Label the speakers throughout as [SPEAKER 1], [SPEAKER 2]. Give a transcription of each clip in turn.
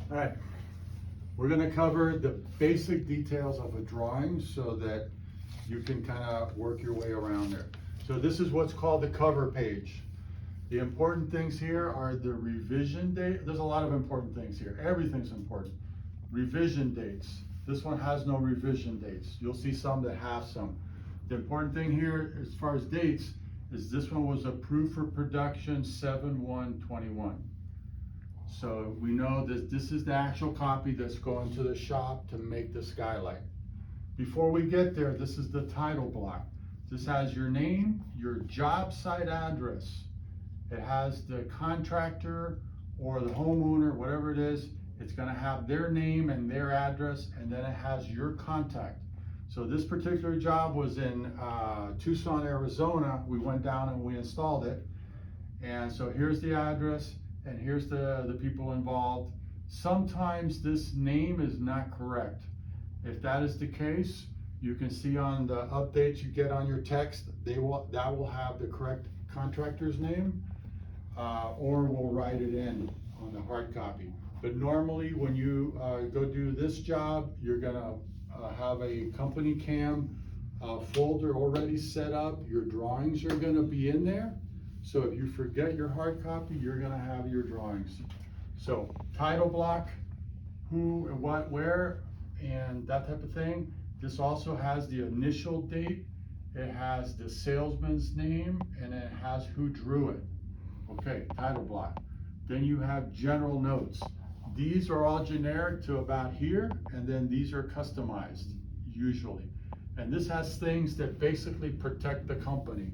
[SPEAKER 1] All right, we're gonna cover the basic details of a drawing so that you can kind of work your way around there. So this is what's called the cover page. The important things here are the revision date. There's a lot of important things here. Everything's important. Revision dates. This one has no revision dates. You'll see some that have some. The important thing here as far as dates is this one was approved for production 7/1/21. So we know that this is the actual copy that's going to the shop to make the skylight. Before we get there, this is the title block. This has your name, your job site address. It has the contractor or the homeowner, whatever it is. It's gonna have their name and their address, and then it has your contact. So this particular job was in Tucson, Arizona. We went down and we installed it. And so here's the address, and here's the people involved. Sometimes this name is not correct. If that is the case, you can see on the updates you get on your text, that will have the correct contractor's name, or we'll write it in on the hard copy. But normally when you go do this job, you're gonna have a company cam folder already set up. Your drawings are gonna be in there. So if you forget your hard copy, you're gonna have your drawings. So title block, who and what, where, and that type of thing. This also has the initial date, it has the salesman's name, and it has who drew it. Okay, title block. Then you have general notes. These are all generic to about here, and then these are customized, usually. And this has things that basically protect the company.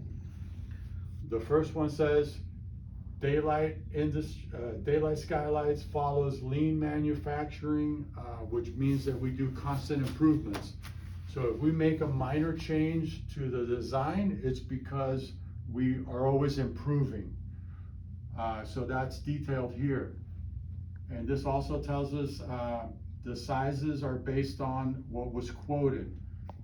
[SPEAKER 1] The first one says, Daylight Skylights follows lean manufacturing, which means that we do constant improvements. So if we make a minor change to the design, it's because we are always improving. So that's detailed here. And this also tells us the sizes are based on what was quoted.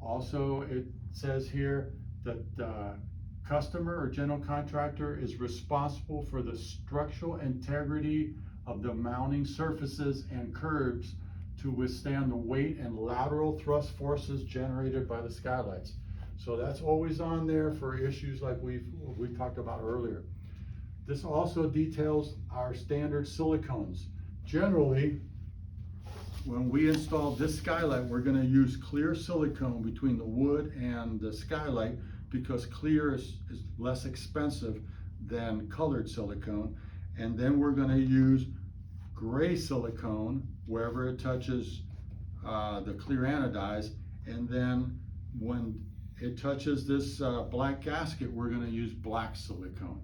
[SPEAKER 1] Also, it says here that the customer or general contractor is responsible for the structural integrity of the mounting surfaces and curbs to withstand the weight and lateral thrust forces generated by the skylights. So that's always on there for issues like we talked about earlier. This also details our standard silicones. Generally, when we install this skylight, we're gonna use clear silicone between the wood and the skylight because clear is less expensive than colored silicone. And then we're gonna use gray silicone wherever it touches the clear anodized. And then when it touches this black gasket, we're gonna use black silicone.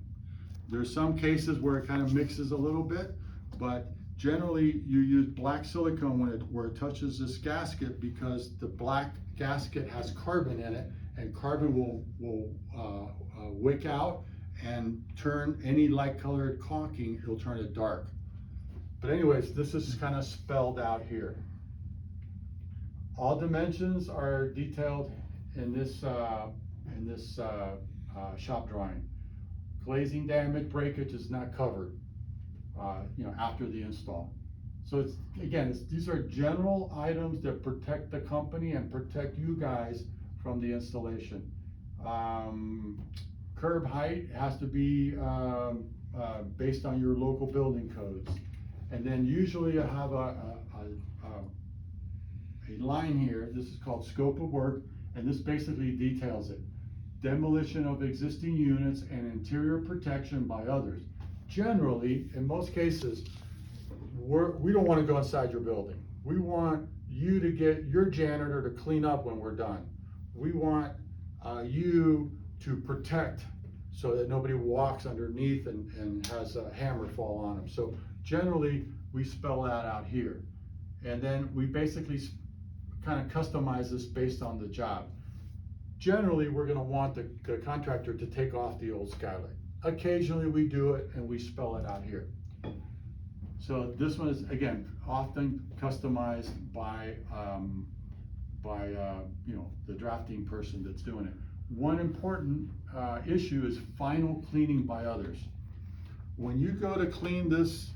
[SPEAKER 1] There's some cases where it kind of mixes a little bit, but generally you use black silicone where it touches this gasket because the black gasket has carbon in it, and carbon will wick out and turn any light colored caulking, it'll turn it dark. But anyways, this is kind of spelled out here. All dimensions are detailed in this shop drawing. Glazing damage, breakage is not covered, after the install. So it's, again, these are general items that protect the company and protect you guys from the installation. Curb height has to be based on your local building codes. And then usually you have a line here. This is called scope of work, and this basically details it. Demolition of existing units and interior protection by others. Generally, in most cases, we don't want to go inside your building. We want you to get your janitor to clean up when we're done. We want you to protect so that nobody walks underneath and has a hammer fall on them. So generally, we spell that out here. And then we basically kind of customize this based on the job. Generally, we're gonna want the contractor to take off the old skylight. Occasionally we do it and we spell it out here. So this one is, again, often customized by the drafting person that's doing it. One important issue is final cleaning by others. When you go to clean this,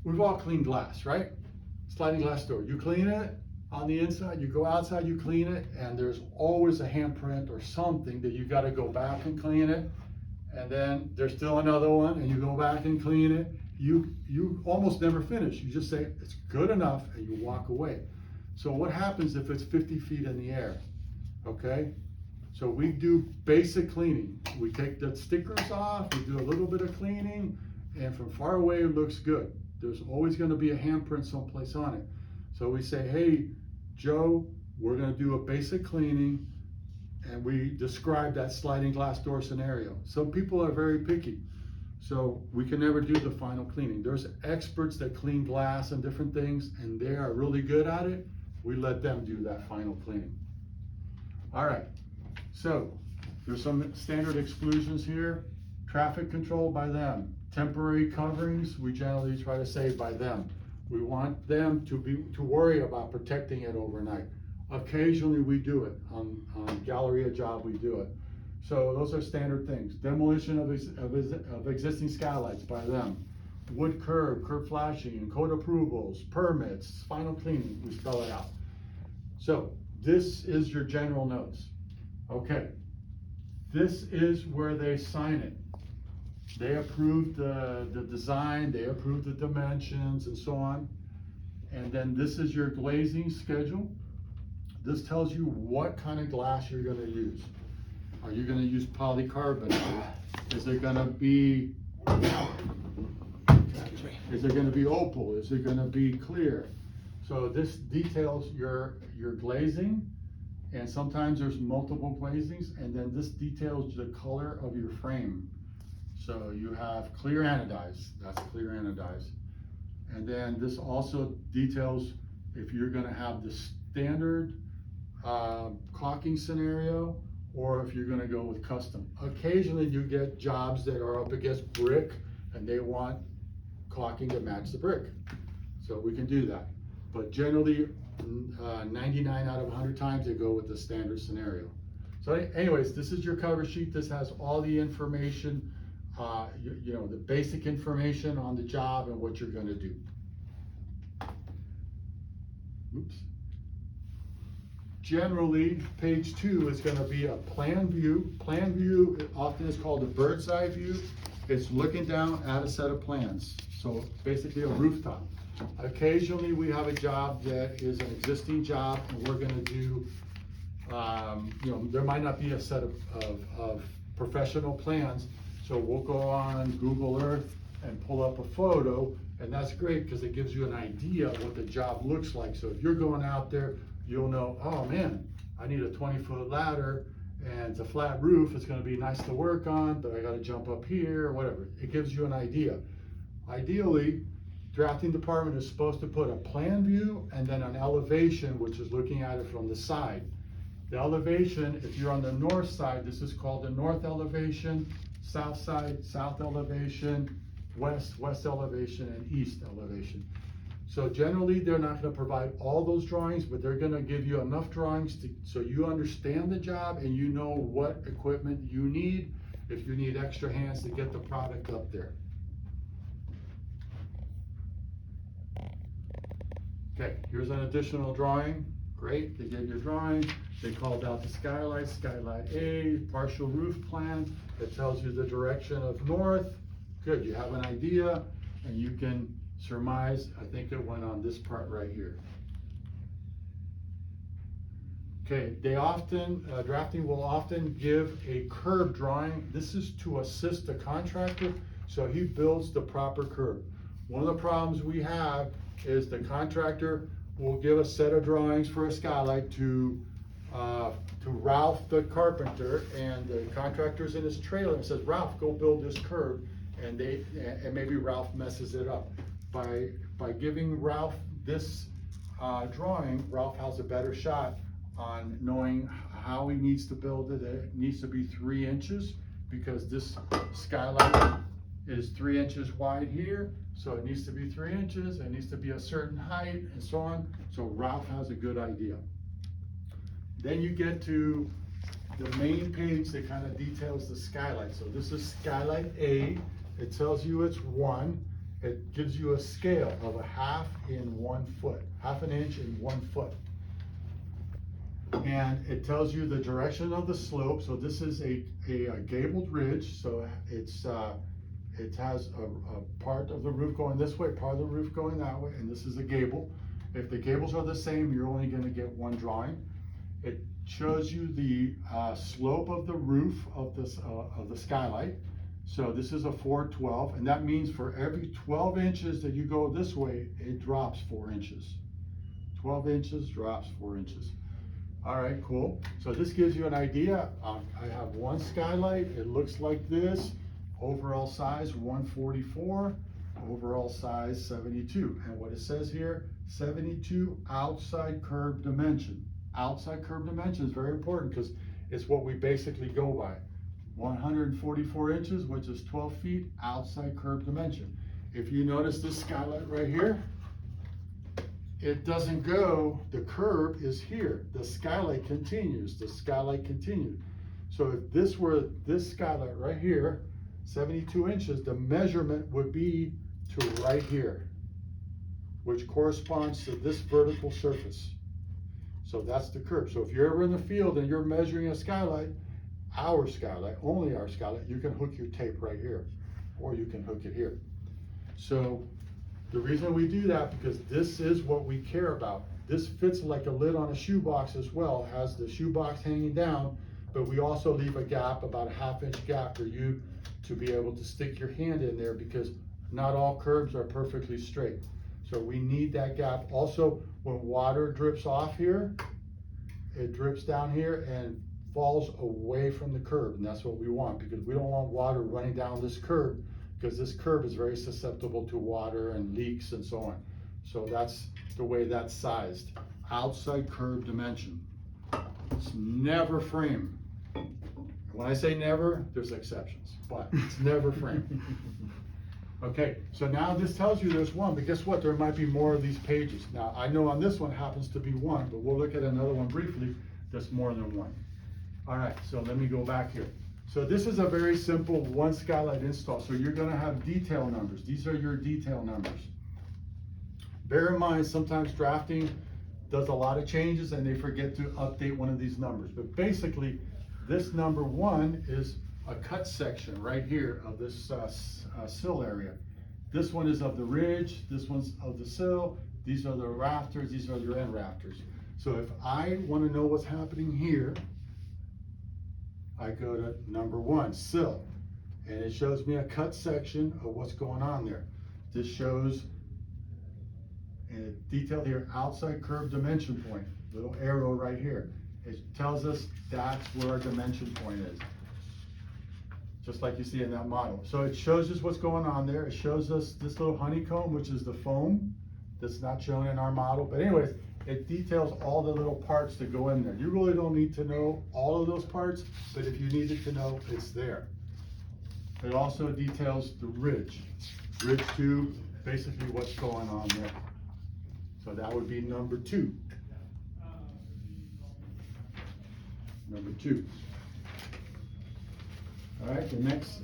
[SPEAKER 1] we've all cleaned glass, right? sliding glass door. You clean it on the inside, you go outside, you clean it, and there's always a handprint or something that you gotta go back and clean it. And then there's still another one, and you go back and clean it. You almost never finish. You just say, it's good enough, and you walk away. So what happens if it's 50 feet in the air? Okay? So we do basic cleaning. We take the stickers off, we do a little bit of cleaning, and from far away it looks good. There's always gonna be a handprint someplace on it. So we say, hey, Joe, we're gonna do a basic cleaning, and we describe that sliding glass door scenario. Some people are very picky, so we can never do the final cleaning. There's experts that clean glass and different things, and they are really good at it. We let them do that final cleaning. All right, so there's some standard exclusions here. Traffic control by them. Temporary coverings, we generally try to say by them. We want them to worry about protecting it overnight. Occasionally we do it, on Galleria job we do it. So those are standard things. Demolition of existing skylights by them. Wood curb flashing, code approvals, permits, final cleaning, we spell it out. So this is your general notes. Okay, this is where they sign it. They approved the design, they approved the dimensions and so on. And then this is your glazing schedule. This tells you what kind of glass you're gonna use. Are you gonna use polycarbonate? Is it gonna be opal? Is it gonna be clear? So this details your glazing, and sometimes there's multiple glazings, and then this details the color of your frame. So you have clear anodized, that's clear anodized. And then this also details if you're gonna have the standard caulking scenario, or if you're gonna go with custom. Occasionally you get jobs that are up against brick and they want caulking to match the brick. So we can do that. But generally, 99 out of 100 times they go with the standard scenario. So anyways, this is your cover sheet. This has all the information, you know, the basic information on the job and what you're gonna do. Oops. Generally, page 2 is gonna be a plan view. Plan view often is called a bird's eye view. It's looking down at a set of plans. So basically a rooftop. Occasionally we have a job that is an existing job and we're gonna do, you know, there might not be a set of professional plans. So we'll go on Google Earth and pull up a photo, and that's great because it gives you an idea of what the job looks like. So if you're going out there, you'll know, oh man, I need a 20-foot ladder and it's a flat roof. It's gonna be nice to work on, but I gotta jump up here or whatever. It gives you an idea. Ideally, drafting department is supposed to put a plan view and then an elevation, which is looking at it from the side. The elevation, if you're on the north side, this is called the north elevation, south side, south elevation, west elevation, and east elevation. So generally, they're not gonna provide all those drawings, but they're gonna give you enough drawings so you understand the job and you know what equipment you need, if you need extra hands to get the product up there. Okay, here's an additional drawing. Great, they gave you a drawing. They called out the skylights, Skylight A, partial roof plan. It tells you the direction of north. Good, you have an idea and you can surmise. I think it went on this part right here. Okay, they often, drafting will often give a curb drawing. This is to assist the contractor so he builds the proper curb. One of the problems we have is the contractor will give a set of drawings for a skylight to Ralph the carpenter, and the contractor's in his trailer and says, Ralph, go build this curb, and maybe Ralph messes it up. By giving Ralph this drawing, Ralph has a better shot on knowing how he needs to build it. It needs to be 3 inches because this skylight is 3 inches wide here. So it needs to be 3 inches, it needs to be a certain height and so on. So Ralph has a good idea. Then you get to the main page that kind of details the skylight. So this is Skylight A. It tells you it's 1. it gives you a scale of a half in 1 foot, half an inch in 1 foot. And it tells you the direction of the slope. So this is a gabled ridge. So it has a part of the roof going this way, part of the roof going that way, and this is a gable. If the gables are the same, you're only going to get one drawing. It shows you the slope of the roof of the skylight. So this is a 412, and that means for every 12 inches that you go this way, it drops 4 inches. 12 inches drops 4 inches. All right, cool. So this gives you an idea. I have one skylight. It looks like this. Overall size 144, overall size 72. And what it says here, 72 outside curb dimension. Outside curb dimension is very important because it's what we basically go by. 144 inches, which is 12 feet, outside curb dimension. If you notice this skylight right here, it doesn't go, the curb is here. The skylight continues, the skylight continued. So if this were this skylight right here, 72 inches, the measurement would be to right here, which corresponds to this vertical surface. So that's the curb. So if you're ever in the field and you're measuring a skylight, our skylight, only our skylight, you can hook your tape right here, or you can hook it here. So the reason we do that, because this is what we care about. This fits like a lid on a shoebox as well. It has the shoebox hanging down, but we also leave a gap, about a ½ inch gap for you to be able to stick your hand in there, because not all curbs are perfectly straight. So we need that gap. Also, when water drips off here, it drips down here and falls away from the curb, and that's what we want, because we don't want water running down this curb, because this curb is very susceptible to water and leaks and so on. So that's the way that's sized. Outside curb dimension. It's never frame. When I say never, there's exceptions, but it's never frame. Okay, so now this tells you there's one, but guess what? There might be more of these pages. Now, I know on this one happens to be one, but we'll look at another one briefly that's more than one. All right, so let me go back here. So this is a very simple one skylight install. So you're gonna have detail numbers. These are your detail numbers. Bear in mind, sometimes drafting does a lot of changes and they forget to update one of these numbers. But basically, this number 1 is a cut section right here of this sill area. This one is of the ridge, this one's of the sill, these are the rafters, these are your end rafters. So if I wanna know what's happening here, I go to number 1, sill, and it shows me a cut section of what's going on there. This shows, and it's detailed here, outside curb dimension point, little arrow right here. It tells us that's where our dimension point is, just like you see in that model. So it shows us what's going on there. It shows us this little honeycomb, which is the foam that's not shown in our model. But anyways, it details all the little parts that go in there. You really don't need to know all of those parts, but if you needed to know, it's there. It also details the ridge. Ridge 2, basically what's going on there. So that would be number 2. Number 2. All right, the next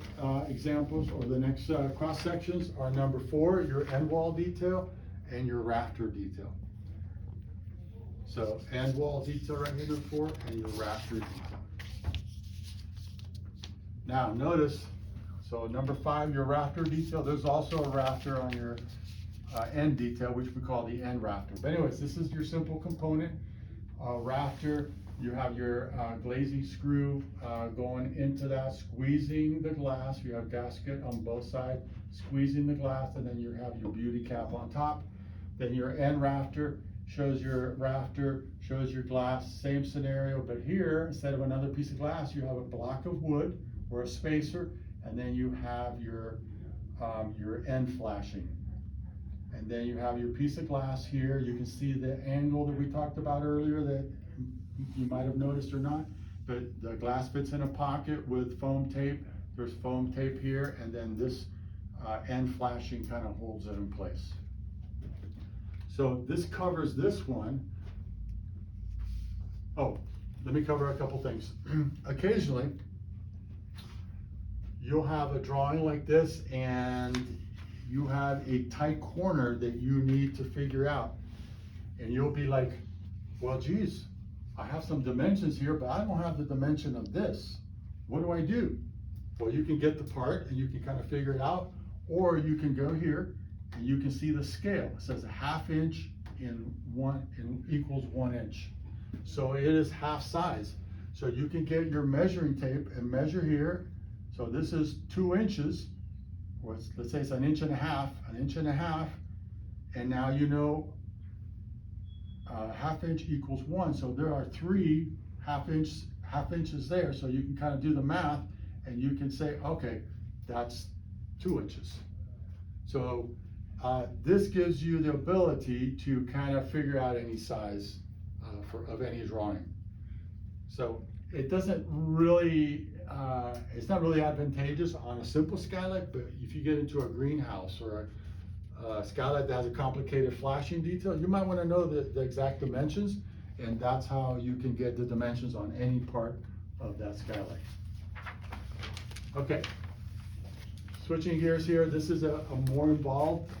[SPEAKER 1] examples, or the next cross sections are number 4, your end wall detail and your rafter detail. So end wall detail right here, number 4, and your rafter detail. Now notice, so number 5, your rafter detail, there's also a rafter on your end detail, which we call the end rafter. But anyways, this is your simple component. Rafter, you have your glazing screw going into that, squeezing the glass. You have gasket on both sides, squeezing the glass, and then you have your beauty cap on top. Then your end rafter shows your rafter, shows your glass, same scenario, but here, instead of another piece of glass, you have a block of wood or a spacer, and then you have your end flashing. And then you have your piece of glass here. You can see the angle that we talked about earlier that you might have noticed or not, but the glass fits in a pocket with foam tape. There's foam tape here, and then this end flashing kind of holds it in place. So this covers this one. Oh, let me cover a couple things. Occasionally, you'll have a drawing like this, and you have a tight corner that you need to figure out. And you'll be like, well, geez, I have some dimensions here, but I don't have the dimension of this. What do I do? Well, you can get the part and you can kind of figure it out, or you can go here and you can see the scale. It says a 1/2 inch equals 1 inch. So it is half size. So you can get your measuring tape and measure here. So this is 2 inches, or let's say it's 1.5 inches, and now you know 1/2 inch equals 1. So there are 3 half inches there. So you can kind of do the math and you can say, okay, that's 2 inches. So this gives you the ability to kind of figure out any size of any drawing. So it doesn't really, it's not really advantageous on a simple skylight, but if you get into a greenhouse or a skylight that has a complicated flashing detail, you might want to know the exact dimensions, and that's how you can get the dimensions on any part of that skylight. Okay, switching gears here, this is a more involved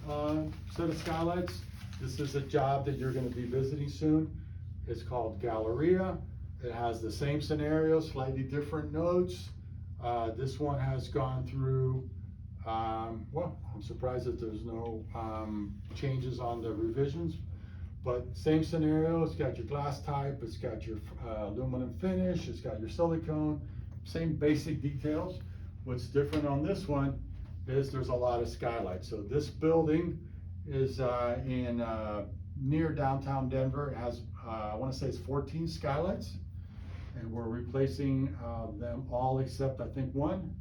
[SPEAKER 1] set of skylights. This is a job that you're going to be visiting soon. It's called Galleria. It has the same scenario, slightly different notes. This one has gone through, well, I'm surprised that there's no changes on the revisions, but same scenario. It's got your glass type, it's got your aluminum finish, it's got your silicone, same basic details. What's different on this one is there's a lot of skylights. So this building is in near downtown Denver. It has, I want to say it's 14 skylights, and we're replacing them all except I think 1.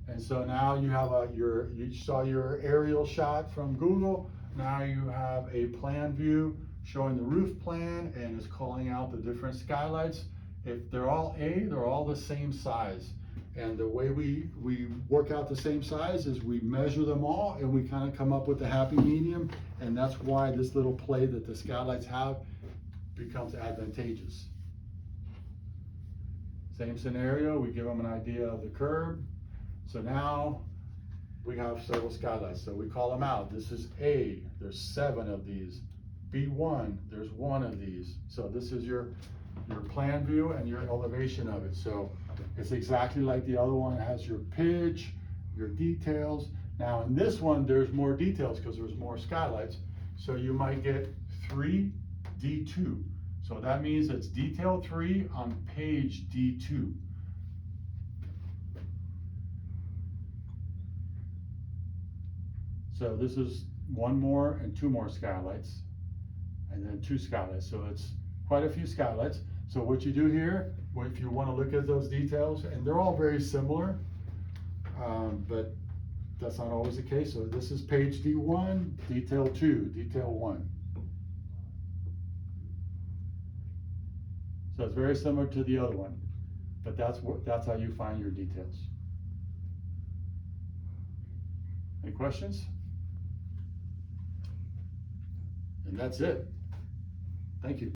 [SPEAKER 1] And so now you have you saw your aerial shot from Google. Now you have a plan view showing the roof plan and is calling out the different skylights. If they're all they're all the same size. And the way we work out the same size is we measure them all and we kind of come up with a happy medium. And that's why this little play that the skylights have becomes advantageous. Same scenario, we give them an idea of the curb. So now we have several skylights. So we call them out. This is A, there's 7 of these. B1, there's 1 of these. So this is your plan view and your elevation of it. So it's exactly like the other one. It has your pitch, your details. Now in this one, there's more details because there's more skylights. So you might get 3D2. So that means it's detail 3 on page D2. So this is 1 more and 2 more skylights, and then 2 skylights. So it's quite a few skylights. So what you do here, if you want to look at those details, and they're all very similar, but that's not always the case. So this is page D1, detail 2, detail 1. So it's very similar to the other one, but that's how you find your details. Any questions? And that's it. Thank you.